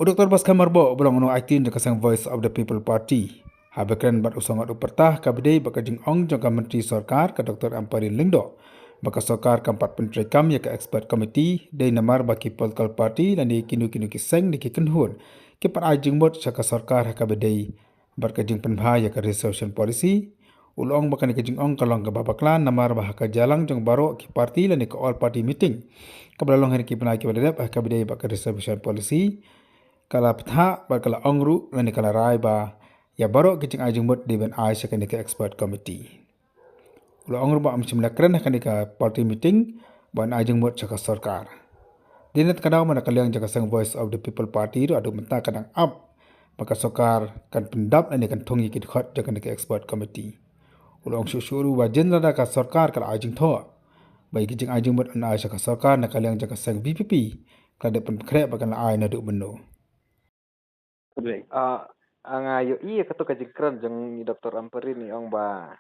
Dr. Batskhem marbo belum anu aitin jaka sang Voice of the People Party. Habekren bat usangat upertah kabedai baka jingong jangka menteri sarkar ke Dr. Ampareen Lingdo. Baka sarkar keempat penteri kam ya ke expert committee dari namar baki political party dan di kinu-kinu kiseng di kikenhun. Kipat ajing mot jaka sarkar kabedai berkajing penbha ya ke resolution policy. Ulong baka ni kejingong kalong ke babaklan namar bahaka jalang jang baro ki party dan di ke all party meeting. Kabelalong hari ki penai ki badadap kabedai baka resolution policy. Kala petha bakala ongru lani kala rai ba ya baru kicing ajung mut di ben ai sekan ke expert committee. Ulo ongru ba amcim nakren akan ke party meeting ban ajung mut cakap sarkar. Dinat kadang mana kaliang jaka sang Voice of the People Party itu adu mentah kadang up maka sarkar kan pendap lani kan thongi kit khot jaka ke expert committee. Ulo ong syuru ba jenera ka sarkar kala ajung tho. Bai kicing ajung mut an ai cakap sarkar nak kaliang jaka sang BPP kada pen krep bakal ai na duk beno. Ngayo iya ketu ka jingkren jeng ni Dr. Ampareen ni ong ba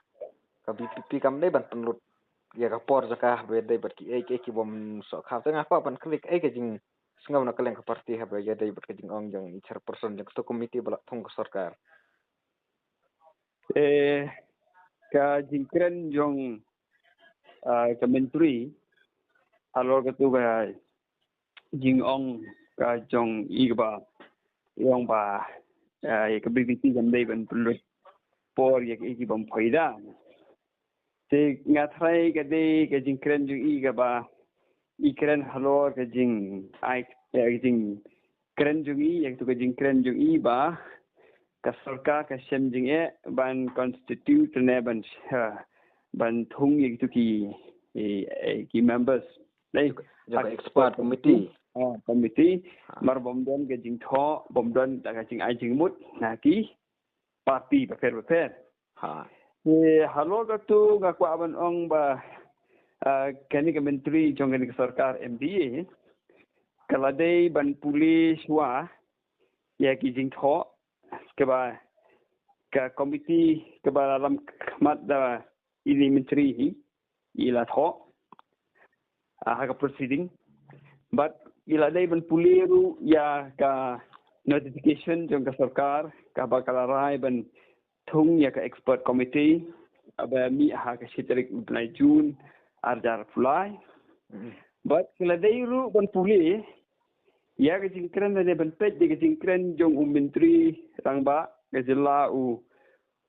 ka BPP kam dai ban penlut ya ka por jaka bedai bat ki ki bom so kha tengah pa ban klik ka jing sengau na kaleng ka parti ha ba ya dai bat ka jing ong jeng chairperson jeng ketu komite balak thong ka sarkar ka jingkren jong ka menteri alor ketu ka jing ong ka jong igba yang ba ya ke BPP jam dai ban perlu por ya ke bom faida te ngathrai ke dei ke jingkren ju i ga ba ikren halor ke jing ai ke jing kren ju i yang tu ke jingkren ju i ba ka sarkar ka sem jing ban constitute ne ban thung ye tu ki members dai expert committee committee mar bomdon ke jing tho bomdon da ka jing ai jing mut na ki party befer ha halo ka tu ga kwa ban ong ba kani ka menteri jong kani ka sarkar MDA kala dei ban pulis wa ya ki jing tho ke ba ka committee ke ba dalam khmat da ini menteri hi ila tho ka proceeding but ila dai ban puliru ya ka notification jong ka sarkar ka bakal rai ban thung ya ka expert committee aba mi ha ka sitrik bulan Jun arjar fulai but ila dai ru ban puli ya ka jingkren da ban pet de ka jingkren jong menteri rangba ka jilla u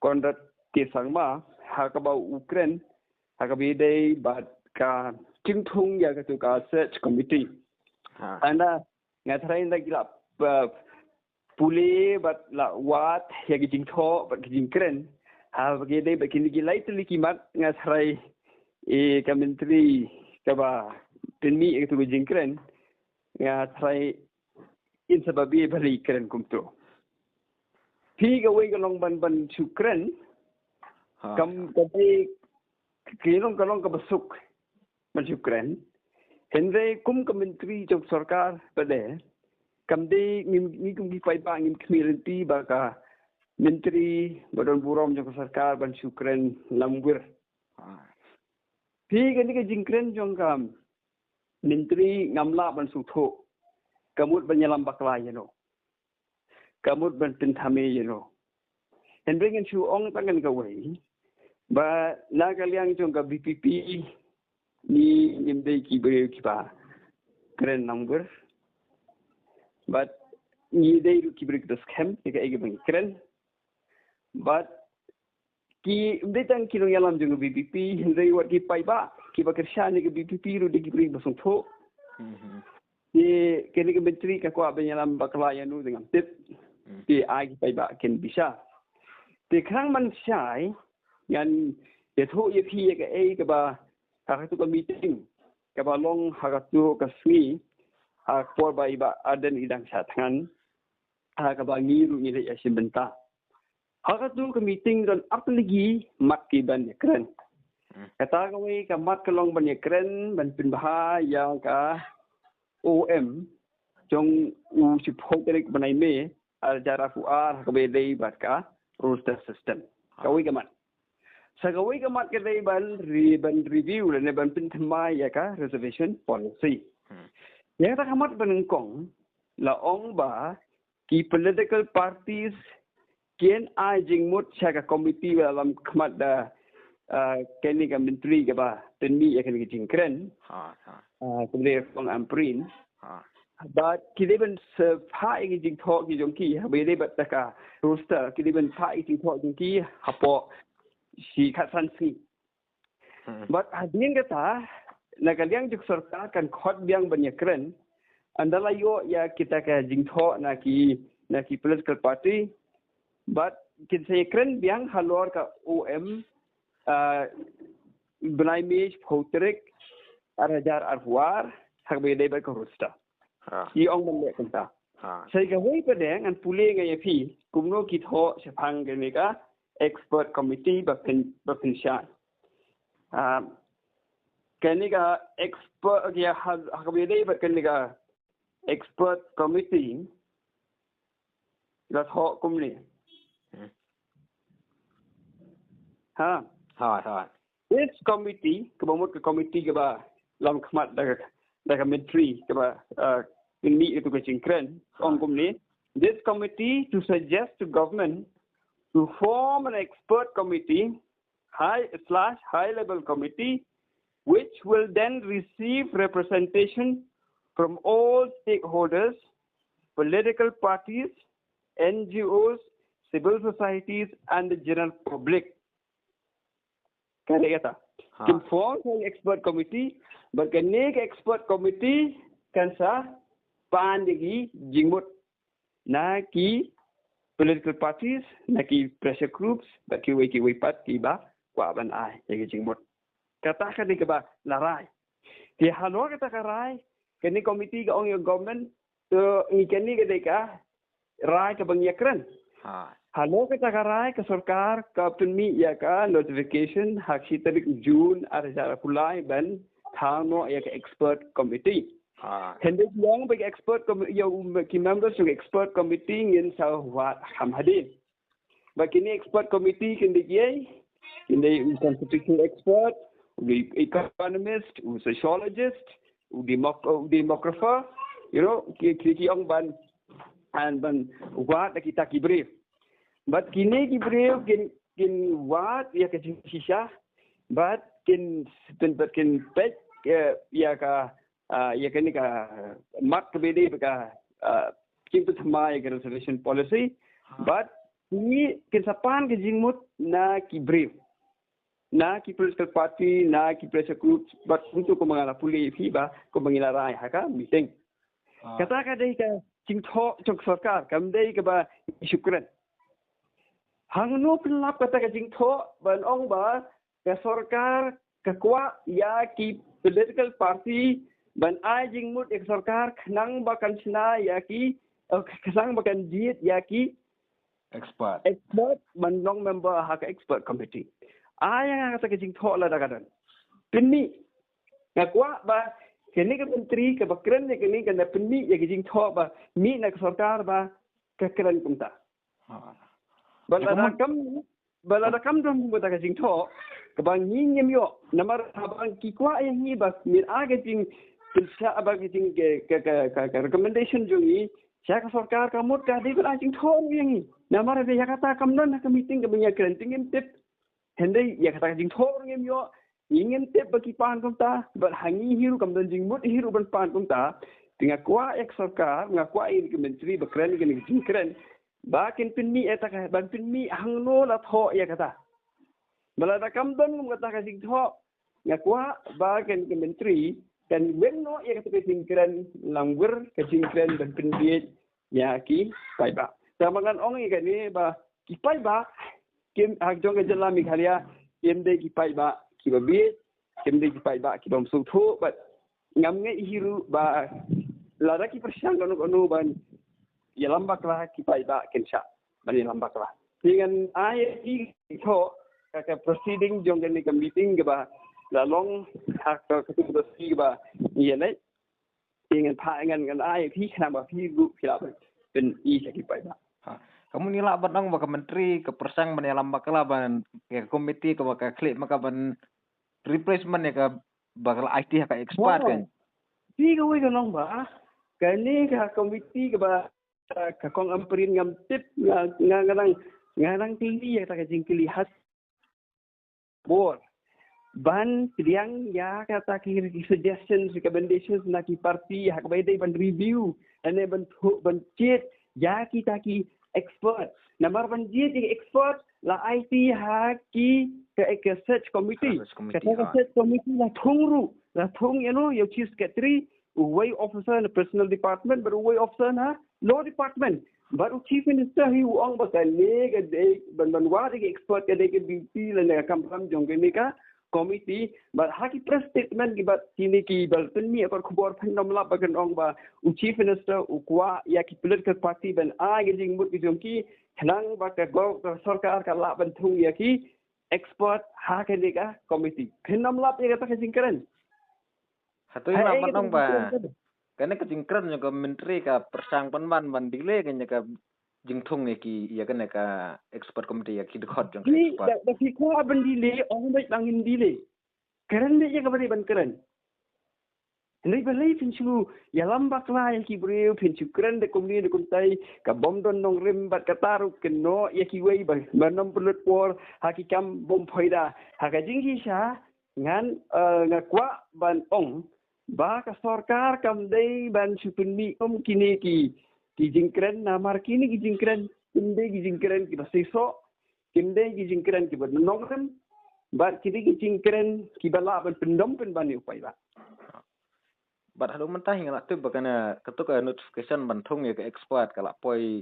kondat ke sangma ha ka ba Ukraine ha ka bi dai bat ka thung ya ka tu ka search committee anda ngathrai nda gila pule bat la wat ya gijing tho bat gijing kren ha bagi dei bat kini gilai tli kimat ngathrai ka menteri ka ba penmi itu gijing kren ngathrai in sababi bali kren kumto thi ga wei ga long ban chukren kam ka dei kilong ka basuk ban chukren Henry kum menteri jok sarkar pada kamde ni kum di pai ba ngim community ba ka menteri badon burom jok sarkar ban syukren lamwir pi gani ka jingkren jong kam menteri ngamla ban sutho kamut banyalam bakla yeno kamut ban pintame yeno Henry ngan chu ong tangan ka wei ba na kaliang jong ka BPP ni nimdai ki beri ki ba keren number but ni dai ki beri Batskhem ke ege bang keren but ki imdai tang ki yalam jung BPP hindai wat ki pai ba ki ba kersha ni ke BPP ru de ki beri basung tho ni kini ke menteri ka kwa banyalam bakla yanu dengan tip ti ai ki pai ba ken bisa ti krang man sai yan ye tho ye phi ke ke ba hakatu ka meeting ka balong hakatu ka swi por ba iba aden idang sathan ka ba ngiru ni le asimbenta hakatu ka meeting don apligi mat ki ban kren kata ka wi ka mat ka long ban kren ban pin bah yang ka OM jong u siphok banai me arjara fuar ka be dei bat ka roster system ka wi ka mat Sagawai ka mat kadai ban review le ban pintamai ya ka reservation policy. Yang tak kamat banengkong la ong ba ki political parties kian ai jingmut cha ka committee dalam khmat da kini ka menteri ke ba tenmi ya kini jingkren kemudian Kong Ampareen but kiliban sepai ki jing thok ki jongki habele bat taka roster kiliban pai jing thok jongki hapo si khasan si but adin kata nakaliang juk sarkar kan khot biang banyakren andala yo ya kita ka jing thok na ki political party but kin se kren biang halor ka OM Belaimage Potrik Arajar Arwar habele bat ka roster i ong man lek ta sai ka wei padang an pule ngai phi kumno ki tho se phang ke ne ka expert committee ba pen shan ke ka expert ya ha be dei ba ke ka expert committee la tho kum ni this committee ke ba mot ke committee ke ba lam khmat da menteri ke ba ini itu ke jingkren ong kumni this committee to suggest to government to form an expert committee high level committee which will then receive representation from all stakeholders, political parties, NGOs, civil societies and the general public. Kata can form an expert committee but can make expert committee kan sa pandegi jingmut na ki political parties na ki pressure groups ba ki wei pat ki ba kwa ban ai ki jingmut kata ka di ka ba larai ti halo kata ka rai kini committee ka ong yung government to ikani ka deka rai ka bangyakran halo kata ka rai ka sarkar ka tunmi ya ka notification hak si tarik June arjara kulai ban thano ya ka expert committee Hendak yang bagi expert yang members ng expert committee ngin sa wat hamhadin. Bagi ni expert committee kindi constitutional expert, the economist, sociologist, demographer, kiki ang ban wat kita kibrief. But kini kibrief kin wat ya ka sisa, but kin pet ya ka ya kini ka mat kebede ka kintu thamai ka reservation policy but ni kinsapan ke jingmut na ki brief na ki political party na ki pressure groups but untuk ko mangala puli fiba ko mangila rai haka meeting kata ka dei ka jingtho chok sarkar kam dei ka ba syukran hangno pelap kata ka jingtho ban ong ba ka sarkar ka kwa ya ki political party ban ai jingmut ek sarkar khnang bakan sna yaki khnang bakan diet yaki expert ban long member ha ka expert committee aya kata ke jing thola da kadan pinni ngakwa ba kini ka menteri ka bakren ne kini ka na pinni ya ke jing tho ba mi na sarkar ba ka kran kumta balada kam dom ba ka jing tho ka bang ni nyemyo namar habang ki kwa yang ni ba mir aga jing Kilsa abang jing ke recommendation jungi saya ke sarkar kamu ka di ba jing thon yang namar de yakata kamnon ka meeting ka banya krenting tip hende yakata jing thon ngem yo ingin tip bagi pan kumta but hangi hiru kamdon jing mut hiru ban pan kumta tinga kwa ek sarkar ngakwa in ke menteri bakren ke jing kren bakin pinmi eta ka ban pinmi hangno la tho yakata balada kamdon ngata ka jing tho ngakwa bakin ke menteri dan wenno ia kata jingkren lamwir ke jingkren dan pendiet ya ki pai ba tamangan ong ikan ni ba ki pai ba kim agjong ke jalan mikhalia kim de ki pai ba ki babi kim de ki pai ba ki bom su thu ba ngam nge hiru ba lara ki persiang kono ban ya lambaklah ki pai ba kensha bani lambaklah dengan ai ki tho ka proceeding jong ke meeting ke ba la long hak ketua bersih ba ia lai ingin pangan kan ai pi kenapa pi group hilap ben I sakit pai ba kamu nila banang baka menteri ke persang menelam bakla ban ke komiti ke baka klik maka ban replacement ya ke bakal IT ka expert kan pi ke we kan ba kani ka komiti ke ba ka Kong Ampareen ngam tip ngarang tinggi ya tak jingkili has bor ban triang ya kata ki suggestions recommendations na ki parti hak baidai ban review ane ban chet ya kita ki expert namar ban chet expert la IT ha ki ke search committee search committee la thong your chief secretary way officer in the personal department but way officer na law department but chief minister hi uang ba le ke ban wa ke expert ke ke BP la ne kam jong ke ni ka committee but haki press statement ki bat kini ki bal penmi akor khubor phandam la bagan ong ba chief minister ukwa ya ki political party ban a jing mut ki jong ki thanang ba ka go sarkar ka la ban thung ya ki expert ha ke ni ka committee phandam la pe ka jingkren Hatui nak menong ba. Kena ke jingkren juga menteri ka persang penman bandile kenya ka jingthung ni ki ya kena ka expert committee ya ki dekhot jong expert. Da ki ko bandile ong baik bangin dile. Keren dia ka bari ban keren. Nei balai pinchu ïalam bakla ya ki breu pinchu keren de komni de kuntai ka bom don nong rim bat kataru keno ya ki wei ba manom pulut por hakikam bom phoida haka jingki sha ngan ngakwa ban ong ba ka sarkar kam dei ban supinmi kini ki jingkren na mar kini ki jingkren kinde ki jingkren ki basiso kinde ki jingkren ki ban nongren ba kini ki jingkren ki bala ban pendom pen ban upai ba Bat halu mentah hingga tu bakana ketuk notification bantung ya ke expert kala poi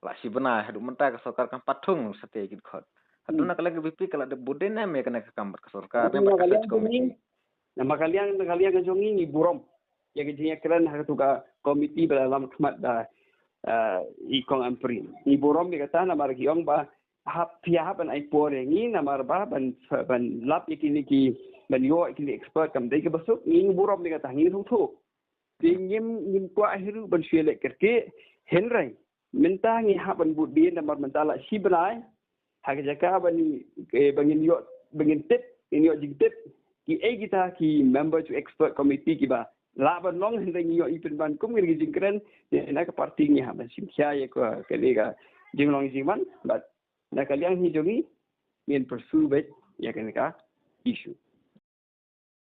la si benar halu mentah ke sarkar kan patung sate ki dekhot. Hatu nak lagi BP kala de buden me kena ke kambat ke sarkar ne ba ka committee. Nama kalian ke jongi ni burom. Yang jenis keren hak tu ka komiti dalam khidmat da Kong Ampareen. Ni burom ni kata nama lagi orang ba pihak ban ai por ni nama ba ban lap ikini ki ban yo ikini expert kam dei ke besuk ni burom ni kata ni thu. Tingim kwa hiru ban syelek kerke henrai. Minta ni hak ban budi nama minta la si benai. Hak jaka ban bangin yo bangin tip ini yo jig tip ki kita ki member to expert committee ki ba la ban long hendeng yo ipin ban kum ngi jingkren na ka parti ni ha ban sim kya ye ko ke lega jinglong jiman but na kalian hi jogi min pursue bet ya kan ka issue